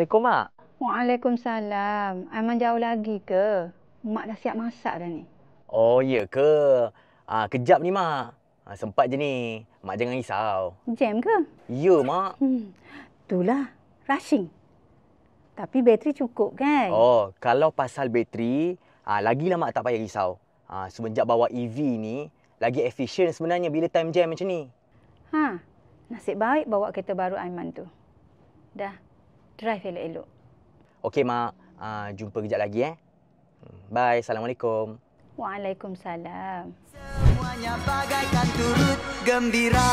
Assalamualaikum, Mak. Waalaikumsalam. Aiman jauh lagi ke? Mak dah siap masak dah ni. Oh, ya ke? Kejap ni, Mak. Sempat je ni. Mak jangan risau. Jam ke? Ya, Mak. Itulah. Rushing. Tapi bateri cukup kan? Oh, kalau pasal bateri, lagilah Mak tak payah risau. Semenjak bawa EV ni, lagi efisien sebenarnya bila time jam macam ni. Nasib baik bawa kereta baru Aiman tu. Dah. Drive elok-elok. Okey, Mak. Jumpa kejap lagi, Bye. Assalamualaikum. Waalaikumsalam. Semuanya bagaikan turut gembira.